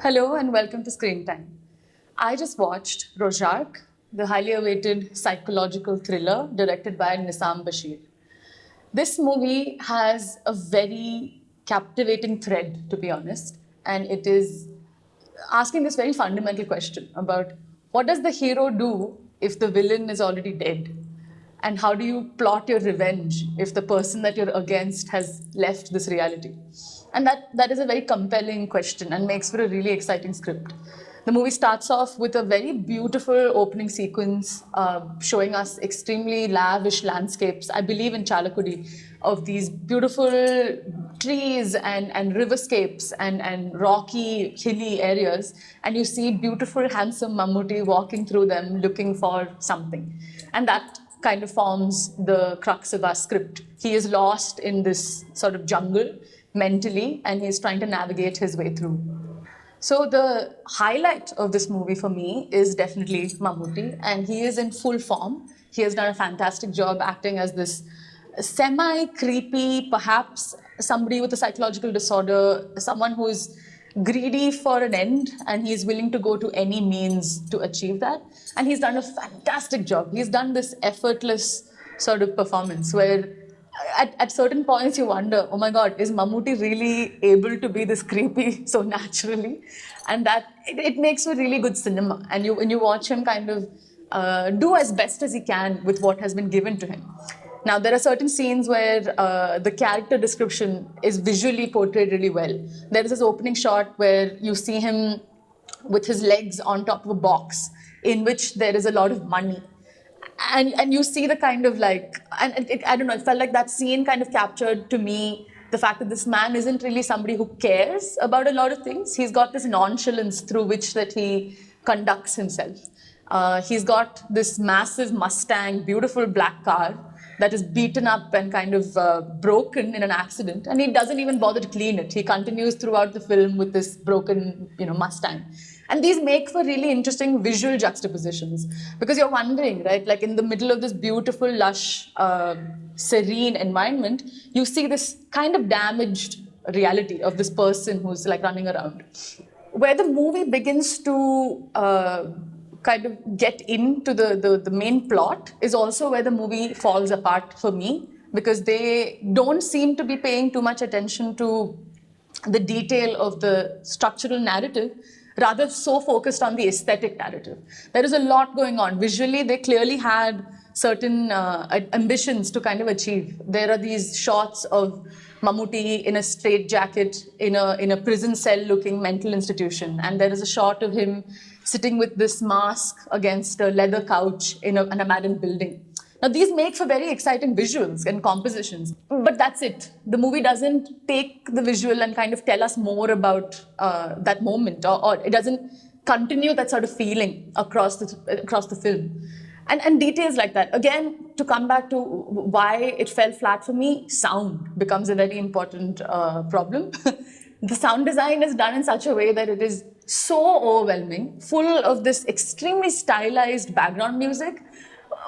Hello and welcome to Screen Time. I just watched Rorschach, the highly awaited psychological thriller directed by Nissam Bashir. This movie has a very captivating thread, to be honest, and it is asking this very fundamental question about what does the hero do if the villain is already dead? And how do you plot your revenge if the person that you're against has left this reality? And that is a very compelling question and makes for a really exciting script. The movie starts off with a very beautiful opening sequence showing us extremely lavish landscapes, I believe in Chalakudi, of these beautiful trees and riverscapes and rocky, hilly areas. And you see beautiful, handsome Mammootty walking through them looking for something. And that kind of forms the crux of our script. He is lost in this sort of jungle mentally, and he's trying to navigate his way through. So the highlight of this movie for me is definitely Mammootty, and he is in full form. He has done a fantastic job acting as this semi-creepy, perhaps somebody with a psychological disorder, someone who is greedy for an end, and he's willing to go to any means to achieve that. And he's done a fantastic job. He's done this effortless sort of performance where at certain points you wonder, oh my God, is Mammootty really able to be this creepy so naturally? And that it makes for really good cinema. And when you watch him kind of do as best as he can with what has been given to him. Now, there are certain scenes where the character description is visually portrayed really well. There is this opening shot where you see him with his legs on top of a box in which there is a lot of money. And you see the kind of like, I don't know, it felt like that scene kind of captured to me the fact that this man isn't really somebody who cares about a lot of things. He's got this nonchalance through which that he conducts himself. He's got this massive Mustang, beautiful black car that is beaten up and kind of broken in an accident, and he doesn't even bother to clean it. He continues throughout the film with this broken, Mustang. And these make for really interesting visual juxtapositions because you're wondering, right, like in the middle of this beautiful, lush, serene environment, you see this kind of damaged reality of this person who's like running around. Where the movie begins to kind of get into the main plot is also where the movie falls apart for me, because they don't seem to be paying too much attention to the detail of the structural narrative, rather so focused on the aesthetic narrative. There is a lot going on. Visually, they clearly had certain ambitions to kind of achieve. There are these shots of Mammootty in a straitjacket in a prison cell-looking mental institution, and there is a shot of him sitting with this mask against a leather couch in an abandoned building. Now, these make for very exciting visuals and compositions, but that's it. The movie doesn't take the visual and kind of tell us more about that moment, or it doesn't continue that sort of feeling across the film. And details like that. Again, to come back to why it fell flat for me, sound becomes a very important problem. The sound design is done in such a way that it is so overwhelming, full of this extremely stylized background music,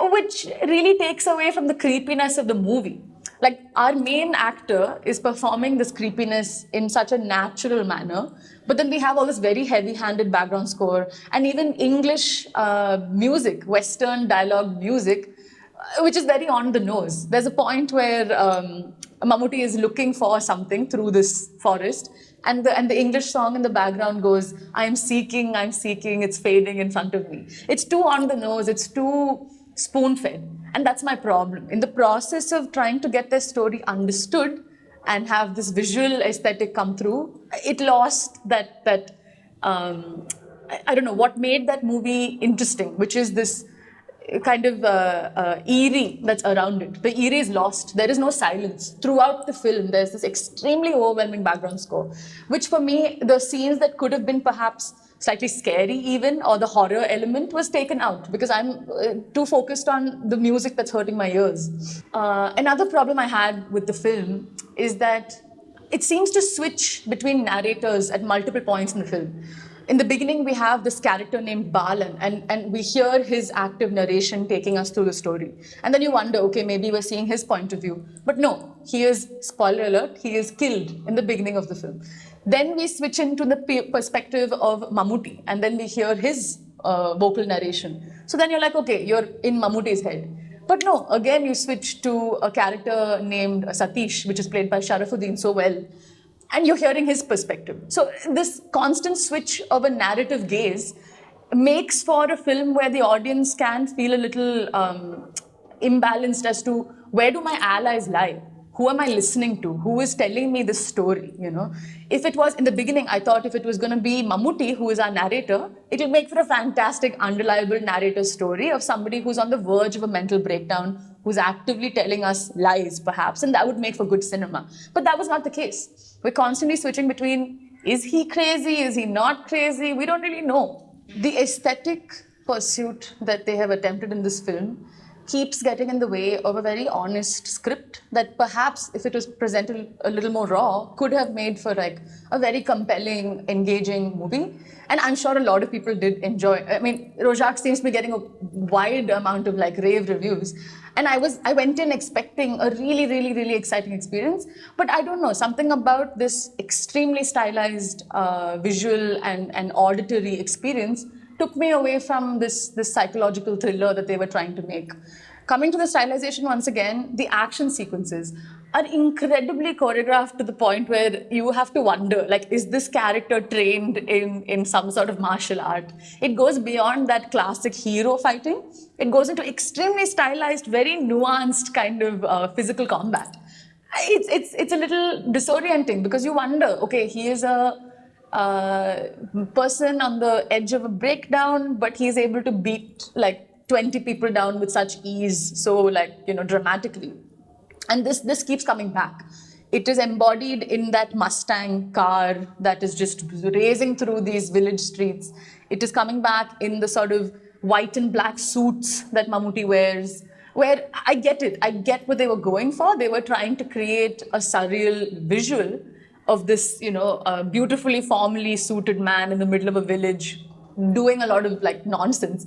which really takes away from the creepiness of the movie. Like, our main actor is performing this creepiness in such a natural manner, but then we have all this very heavy-handed background score and even English music, Western dialogue music, which is very on the nose. There's a point where Mammootty is looking for something through this forest, and the English song in the background goes, I'm seeking, it's fading in front of me. It's too on the nose, it's too spoon-fed. And that's my problem. In the process of trying to get their story understood and have this visual aesthetic come through, it lost that I don't know, what made that movie interesting, which is this kind of eerie that's around it. The eerie is lost. There is no silence. Throughout the film, there's this extremely overwhelming background score, which for me, the scenes that could have been perhaps slightly scary even, or the horror element was taken out because I'm too focused on the music that's hurting my ears. Another problem I had with the film is that it seems to switch between narrators at multiple points in the film. In the beginning, we have this character named Balan, and we hear his active narration taking us through the story. And then you wonder, okay, maybe we're seeing his point of view. But no, he is, spoiler alert, he is killed in the beginning of the film. Then we switch into the perspective of Mammootty, and then we hear his vocal narration. So then you're like, okay, you're in Mammootty's head. But no, again, you switch to a character named Satish, which is played by Sharafuddin so well, and you're hearing his perspective. So this constant switch of a narrative gaze makes for a film where the audience can feel a little imbalanced as to where do my allies lie? Who am I listening to? Who is telling me this story? You know, if it was in the beginning, I thought if it was going to be Mammootty, who is our narrator, it will make for a fantastic, unreliable narrator story of somebody who's on the verge of a mental breakdown, who's actively telling us lies, perhaps, and that would make for good cinema. But that was not the case. We're constantly switching between, is he crazy? Is he not crazy? We don't really know. The aesthetic pursuit that they have attempted in this film keeps getting in the way of a very honest script that perhaps, if it was presented a little more raw, could have made for like a very compelling, engaging movie. And I'm sure a lot of people did enjoy. I mean, Rorschach seems to be getting a wide amount of like rave reviews. And I went in expecting a really, really, really exciting experience. But I don't know, something about this extremely stylized visual and auditory experience took me away from this psychological thriller that they were trying to make. Coming to the stylization once again, the action sequences are incredibly choreographed to the point where you have to wonder, like, is this character trained in some sort of martial art? It goes beyond that classic hero fighting. It goes into extremely stylized, very nuanced kind of physical combat. It's a little disorienting because you wonder, okay, he is a person on the edge of a breakdown, but he's able to beat like 20 people down with such ease, so like, you know, dramatically. And this keeps coming back. It is embodied in that Mustang car that is just racing through these village streets. It is coming back in the sort of white and black suits that Mammootty wears, where I get it. I get what they were going for. They were trying to create a surreal visual of this, you know, beautifully formally suited man in the middle of a village doing a lot of like nonsense.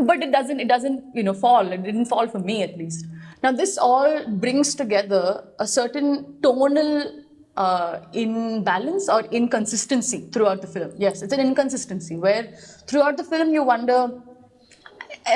But it doesn't, you know, fall. It didn't fall for me, at least. Now, this all brings together a certain tonal imbalance or inconsistency throughout the film. Yes, it's an inconsistency where throughout the film you wonder,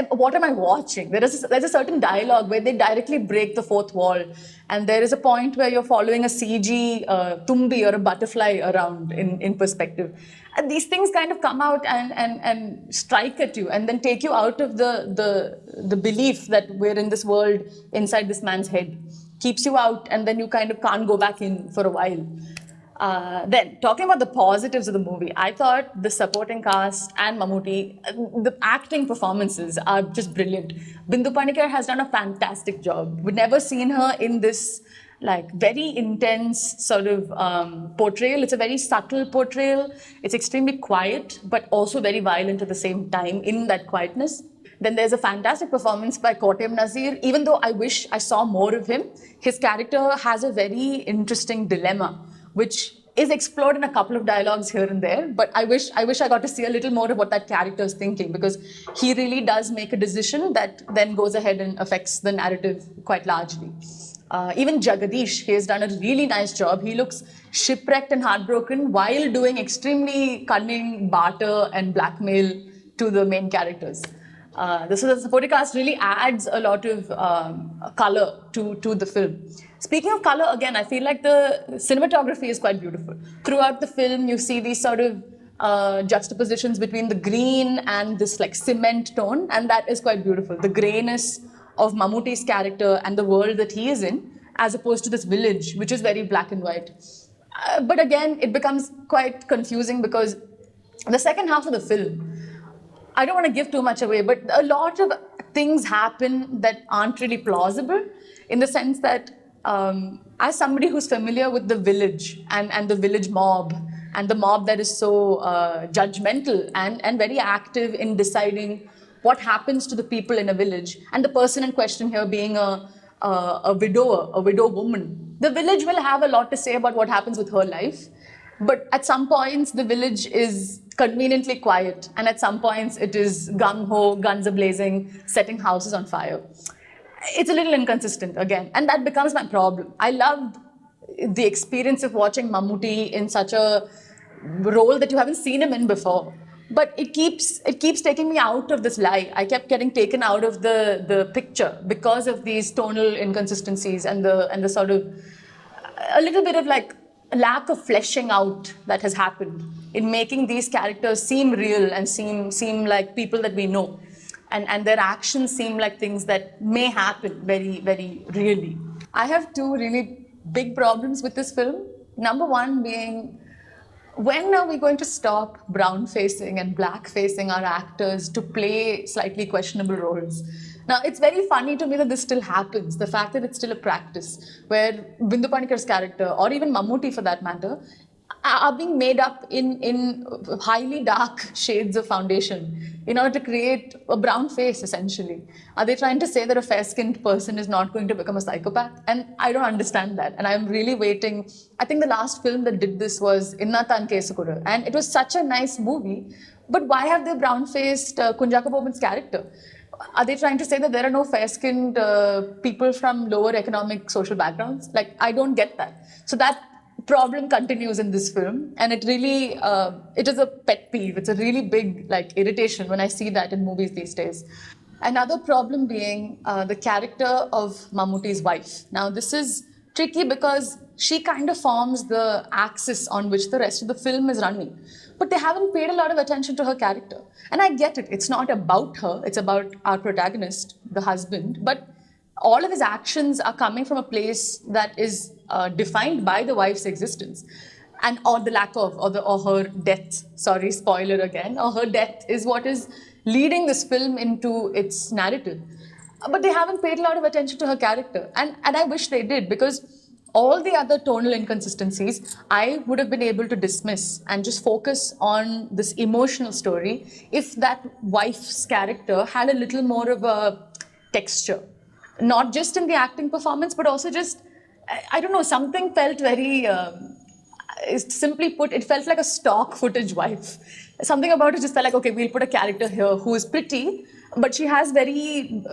what am I watching? There's a certain dialogue where they directly break the fourth wall, and there is a point where you're following a CG tumbi or a butterfly around in perspective. And these things kind of come out and strike at you and then take you out of the belief that we're in this world inside this man's head. Keeps you out, and then you kind of can't go back in for a while. Then, talking about the positives of the movie, I thought the supporting cast and Mammootty, the acting performances are just brilliant. Bindu Panikar has done a fantastic job. We've never seen her in this like very intense sort of portrayal. It's a very subtle portrayal. It's extremely quiet, but also very violent at the same time in that quietness. Then there's a fantastic performance by Kotem Nazir. Even though I wish I saw more of him, his character has a very interesting dilemma, which is explored in a couple of dialogues here and there. But I wish I got to see a little more of what that character is thinking, because he really does make a decision that then goes ahead and affects the narrative quite largely. Even Jagadish, he has done a really nice job. He looks shipwrecked and heartbroken while doing extremely cunning barter and blackmail to the main characters. The supporting cast really adds a lot of color to the film. Speaking of color, again, I feel like the cinematography is quite beautiful. Throughout the film, you see these sort of juxtapositions between the green and this like cement tone, and that is quite beautiful. The grayness of Mammootty's character and the world that he is in, as opposed to this village, which is very black and white. But again, it becomes quite confusing because the second half of the film, I don't want to give too much away, but a lot of things happen that aren't really plausible, in the sense that as somebody who's familiar with the village and the village mob, and the mob that is so judgmental and very active in deciding what happens to the people in a village, and the person in question here being a widow woman, the village will have a lot to say about what happens with her life. But at some points, the village is conveniently quiet, and at some points, it is gung-ho, guns a-blazing, setting houses on fire. It's a little inconsistent, again, and that becomes my problem. I loved the experience of watching Mammootty in such a role that you haven't seen him in before. But it keeps taking me out of this lie. I kept getting taken out of the picture because of these tonal inconsistencies and the sort of a little bit of like lack of fleshing out that has happened in making these characters seem real and seem like people that we know, and their actions seem like things that may happen very, very really. I have two really big problems with this film. Number one being, when are we going to stop brown facing and black facing our actors to play slightly questionable roles? Now, it's very funny to me that this still happens. The fact that it's still a practice where Bindu Panikar's character, or even Mammootty for that matter, are being made up in highly dark shades of foundation in order to create a brown face, essentially. Are they trying to say that a fair-skinned person is not going to become a psychopath? And I don't understand that. And I'm really waiting. I think the last film that did this was Innathan Kesukuru. And it was such a nice movie. But why have they brown-faced Kunjaka Boban's character? Are they trying to say that there are no fair-skinned people from lower economic social backgrounds? Like, I don't get that. So that problem continues in this film, and it really, it is a pet peeve. It's a really big irritation when I see that in movies these days. Another problem being the character of Mammootty's wife. Now, this is tricky because she kind of forms the axis on which the rest of the film is running. But they haven't paid a lot of attention to her character. And I get it. It's not about her. It's about our protagonist, the husband. But all of his actions are coming from a place that is defined by the wife's existence, and or the lack of, or her death. Sorry, spoiler again. Or her death is what is leading this film into its narrative. But they haven't paid a lot of attention to her character, and I wish they did, because all the other tonal inconsistencies I would have been able to dismiss and just focus on this emotional story if that wife's character had a little more of a texture. Not just in the acting performance, but also just, I don't know, something felt very, simply put, it felt like a stock footage wife. Something about it just felt like, okay, we'll put a character here who is pretty, but she has very,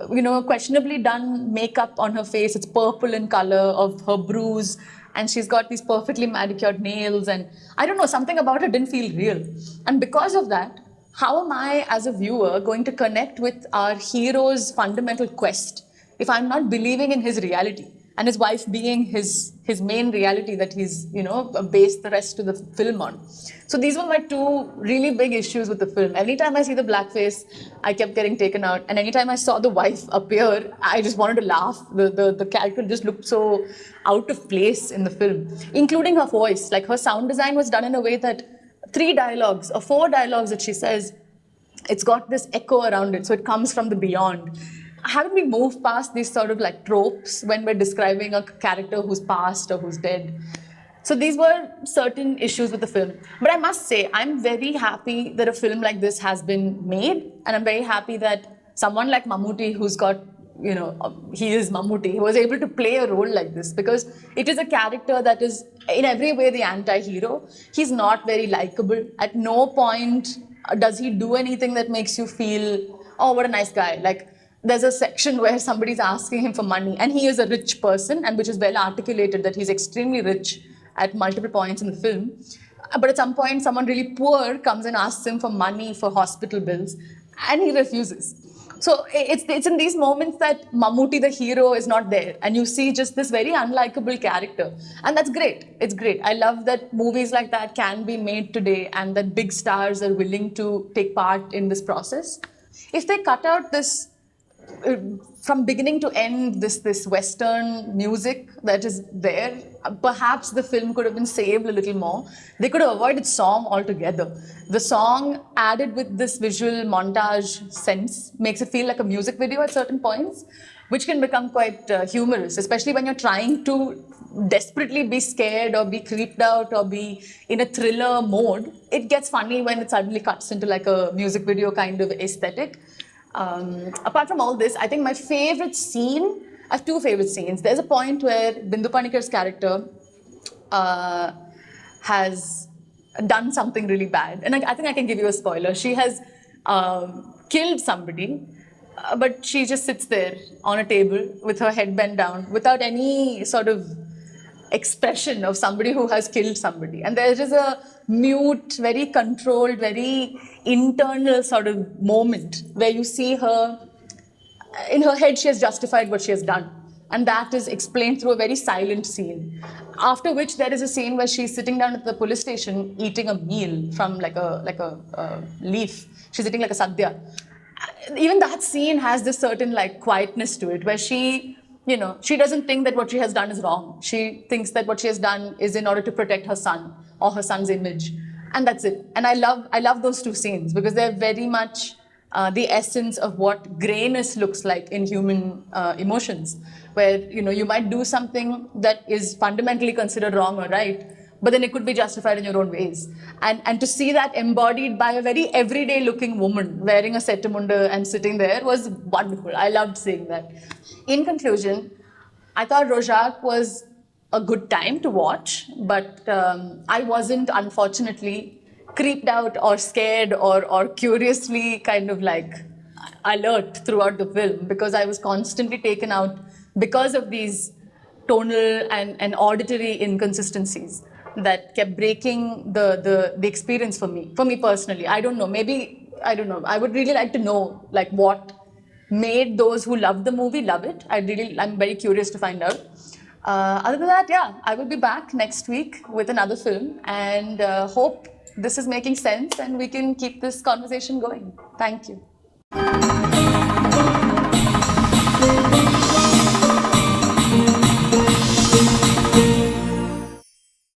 questionably done makeup on her face. It's purple in color of her bruise, and she's got these perfectly manicured nails, and I don't know, something about it didn't feel real. And because of that, how am I, as a viewer, going to connect with our hero's fundamental quest if I'm not believing in his reality, and his wife being his main reality that he's, based the rest of the film on? So these were my two really big issues with the film. Anytime I see the blackface, I kept getting taken out. And anytime I saw the wife appear, I just wanted to laugh. The character just looked so out of place in the film, including her voice. Like, her sound design was done in a way that 3 dialogues or 4 dialogues that she says, it's got this echo around it. So it comes from the beyond. Haven't we moved past these sort of tropes when we're describing a character who's passed or who's dead? So these were certain issues with the film. But I must say, I'm very happy that a film like this has been made. And I'm very happy that someone like Mammootty, who's got, he is Mammootty, was able to play a role like this, because it is a character that is in every way the anti-hero. He's not very likable. At no point does he do anything that makes you feel, oh, what a nice guy. There's a section where somebody's asking him for money, and he is a rich person, and which is well articulated that he's extremely rich at multiple points in the film. But at some point, someone really poor comes and asks him for money for hospital bills, and he refuses. So it's in these moments that Mammootty, the hero, is not there, and you see just this very unlikable character. And that's great. It's great. I love that movies like that can be made today, and that big stars are willing to take part in this process. If they cut out this, from beginning to end, this Western music that is there, perhaps the film could have been saved a little more. They could have avoided song altogether. The song added with this visual montage sense makes it feel like a music video at certain points, which can become quite humorous, especially when you're trying to desperately be scared or be creeped out or be in a thriller mode. It gets funny when it suddenly cuts into a music video kind of aesthetic. Apart from all this, I think my favorite scene, I have 2 favorite scenes. There's a point where Bindu Panikar's character has done something really bad. And I think I can give you a spoiler. She has killed somebody, but she just sits there on a table with her head bent down without any sort of expression of somebody who has killed somebody. And there is a mute, very controlled, very internal sort of moment where you see her, in her head, she has justified what she has done. And that is explained through a very silent scene. After which, there is a scene where she's sitting down at the police station eating a meal from like a leaf. She's eating like a sadhya. Even that scene has this certain like quietness to it, where she, you know, she doesn't think that what she has done is wrong. She thinks that what she has done is in order to protect her son or her son's image, and that's it. And I love those two scenes because they're very much the essence of what grayness looks like in human emotions, where, you know, you might do something that is fundamentally considered wrong or right, but then it could be justified in your own ways. And to see that embodied by a very everyday looking woman wearing a settamunda and sitting there was wonderful. I loved seeing that. In conclusion, I thought Rorschach was a good time to watch, but I wasn't, unfortunately, creeped out or scared or curiously kind of like alert throughout the film, because I was constantly taken out because of these tonal and auditory inconsistencies that kept breaking the experience for me personally. I don't know, maybe, I don't know. I would really like to know like what made those who love the movie love it. I'm very curious to find out. Other than that, yeah, I will be back next week with another film, and hope this is making sense and we can keep this conversation going. Thank you.